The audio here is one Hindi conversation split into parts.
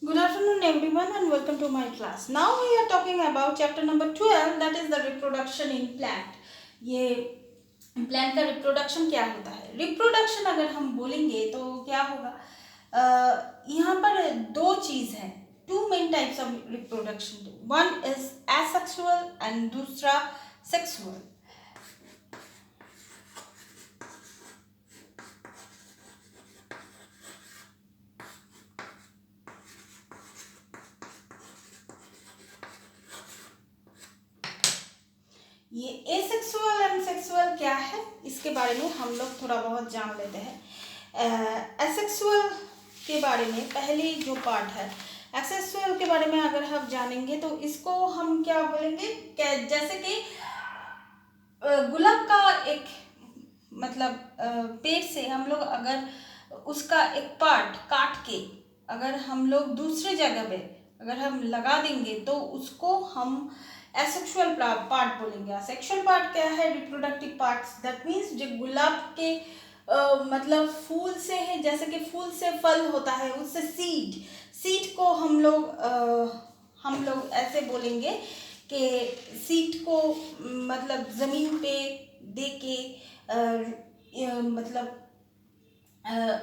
Good afternoon, everyone, and welcome to my class. Now we are talking about chapter number 12, that is the reproduction in plant. ये प्लांट का रिप्रोडक्शन क्या होता है? रिप्रोडक्शन अगर हम बोलेंगे तो क्या होगा? यहाँ पर दो चीज़ है, two main types of reproduction. One is asexual and दूसरा सेक्सुअल. ये एसेक्सुअल एंड सेक्सुअल क्या है, इसके बारे में हम लोग थोड़ा बहुत जान लेते हैं. एसेक्सुअल के बारे में पहली जो पार्ट है, एसेक्सुअल के बारे में अगर हम जानेंगे तो इसको हम क्या बोलेंगे, जैसे कि गुलाब का एक मतलब पेड़ से हम लोग अगर उसका एक पार्ट काट के अगर हम लोग दूसरे जगह पे अगर हम लगा देंगे तो उसको हम एसेक्सुअल पार्ट बोलेंगे. सेक्सुअल पार्ट क्या है? Reproductive parts. दैट मीन्स जो गुलाब के मतलब फूल से है, जैसे कि फूल से फल होता है, उससे सीड सीड को हम लोग ऐसे बोलेंगे कि सीड को मतलब ज़मीन पे दे के मतलब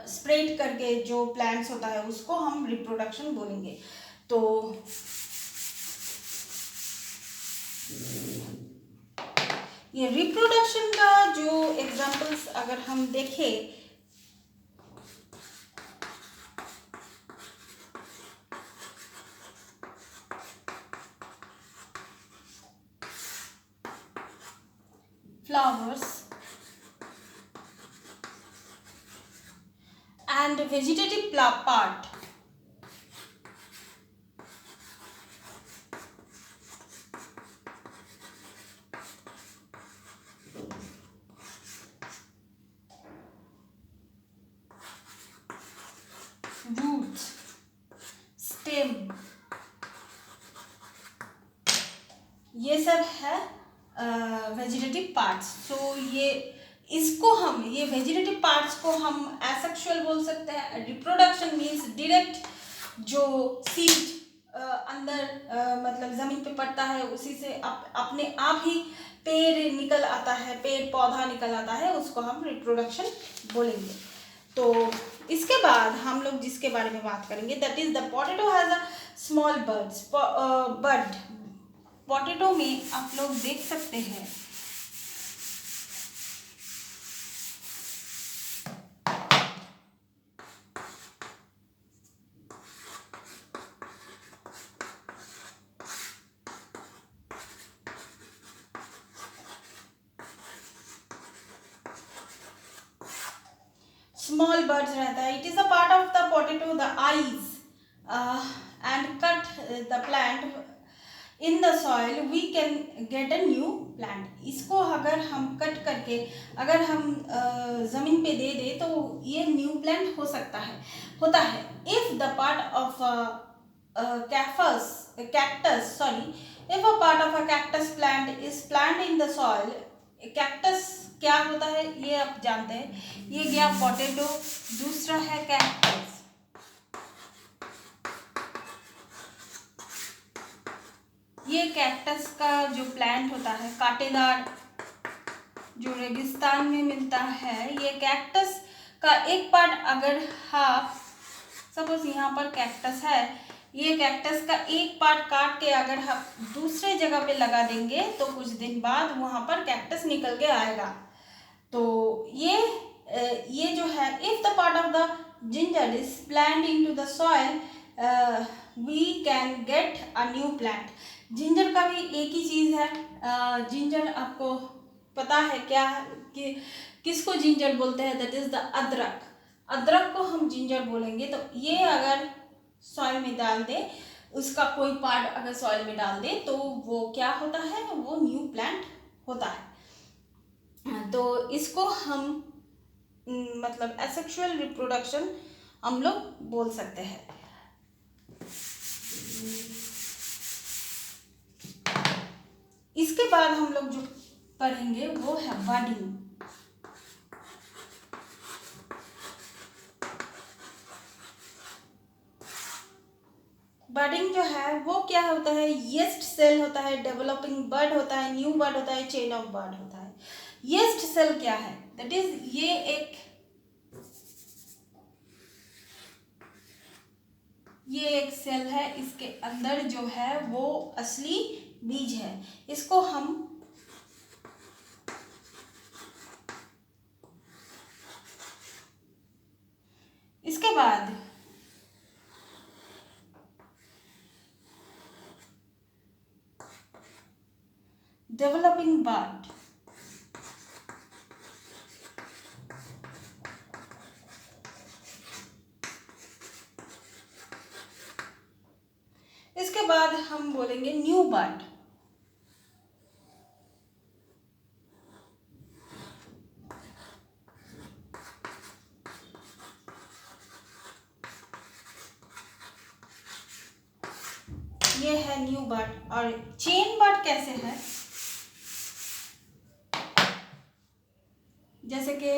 स्प्रेड करके जो प्लांट्स होता है उसको हम रिप्रोडक्शन बोलेंगे. तो ये रिप्रोडक्शन का जो एग्जांपल्स अगर हम देखें, flowers and vegetative part. Roots, stem, ये सब है वेजिटेटिव पार्ट्स. सो ये वेजिटेटिव पार्ट्स को हम एसेक्सुअल बोल सकते हैं. रिप्रोडक्शन मीन्स डायरेक्ट जो सीड अंदर मतलब ज़मीन पे पड़ता है, उसी से अपने आप ही पेड़ निकल आता है, पेड़ पौधा निकल आता है, उसको हम रिप्रोडक्शन बोलेंगे. तो इसके बाद हम लोग जिसके बारे में बात करेंगे, that is the potato has a small bird. Potato में आप लोग देख सकते हैं स्मॉल बर्ड्स रहता है. It is a part of the potato, the eyes and cut the plant in the soil we can get a new plant. इसको अगर हम कट करके अगर हम ज़मीन पे दे दे तो ये न्यू प्लांट हो सकता है होता है. If the part of if a part of a cactus plant is planted in the soil. Cactus क्या होता है ये आप जानते हैं. ये गया पोटैटो, दूसरा है कैक्टस. ये कैक्टस का जो प्लांट होता है कांटेदार, जो रेगिस्तान में मिलता है, ये कैक्टस का एक पार्ट अगर आप सपोज यहाँ पर कैक्टस है, ये कैक्टस का एक पार्ट काट के अगर हम दूसरे जगह पे लगा देंगे तो कुछ दिन बाद वहाँ पर कैक्टस निकल के आएगा. तो ये जो है, if the part of the ginger is plant into the soil we can get a new plant. Ginger का भी एक ही चीज़ है. जिंजर आपको पता है क्या है कि किसको जिंजर बोलते हैं? दैट इज द अदरक. अदरक को हम जिंजर बोलेंगे. तो ये अगर सॉइल में डाल दे, उसका कोई पार्ट अगर सॉइल में डाल दे तो वो क्या होता है, वो न्यू प्लांट होता है. तो इसको हम मतलब एसेक्सुअल रिप्रोडक्शन हम लोग बोल सकते हैं. इसके बाद हम लोग जो पढ़ेंगे वो है बडिंग. बडिंग जो है वो क्या होता है, येस्ट सेल होता है, डेवलपिंग बड होता है, न्यू बड होता है, चेन ऑफ बड होता है। येस्ट सेल क्या है, दैट इज ये एक सेल है, इसके अंदर जो है वो असली बीज है। इसको हम इसके बाद डेवलपिंग बड, इसके बाद हम बोलेंगे न्यू बड। ये है न्यू बड। और चेन बड कैसे है, जैसे कि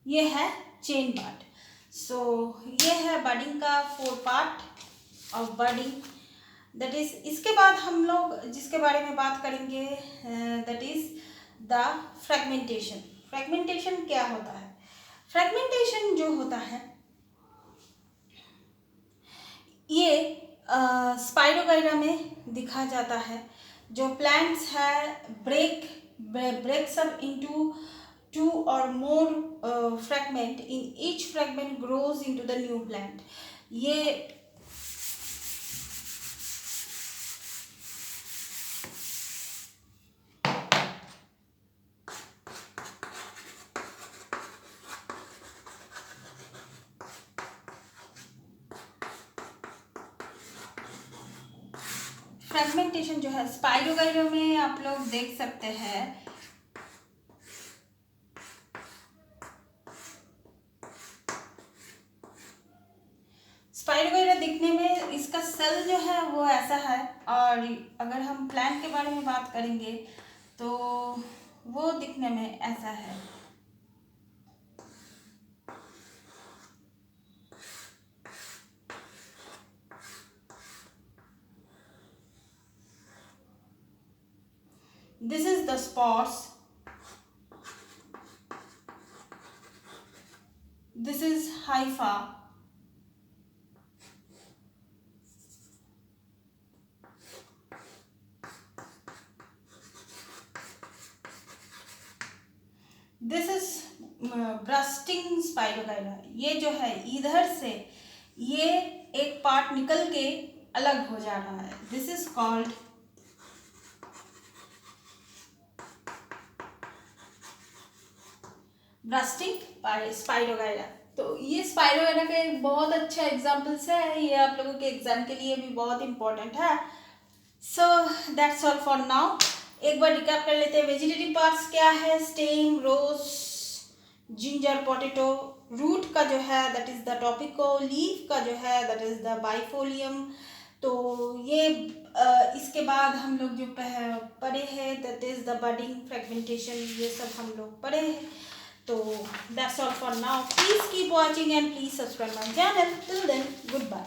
ये है चेन बड। सो ये है बडिंग का 4 part of budding, that is. इसके बाद हम लोग जिसके बारे में बात करेंगे that is the fragmentation. Fragmentation क्या होता है, फ्रेगमेंटेशन जो होता है ये स्पाइरोगाइरा में दिखा जाता है। जो प्लांट्स है breaks up into 2 or more fragment, in each fragment grows into the new plant। ये फ्रेगमेंटेशन जो है स्पाइरोगाइरा में आप लोग देख सकते हैं। स्पाइरोगाइरा दिखने में इसका सेल जो है वो ऐसा है, और अगर हम प्लांट के बारे में बात करेंगे तो वो दिखने में ऐसा है। This is the spores, this is hypha, this is bursting spirogyra. ये जो है इधर से ये एक पार्ट निकल के अलग हो जा रहा है, this is called bursting spirogyra. तो ये स्पाइरोगाइरा का एक बहुत अच्छा एग्जाम्पल्स है, ये आप लोगों के एग्जाम के लिए भी बहुत इंपॉर्टेंट है। So that's all for now. एक बार रिकैप कर लेते हैं, वेजिटेटिव पार्ट्स क्या है, स्टेम, रोज, जिंजर, पोटैटो। रूट का जो है दैट इज द टॉपिको, लीफ का जो है दैट इज द बाइफोलियम। तो ये इसके बाद हम लोग जो पढ़े हैं that is the budding, fragmentation, ये सब हम लोग पढ़े हैं। तो that's all for now. Please keep watching and please subscribe my channel. Till then, goodbye.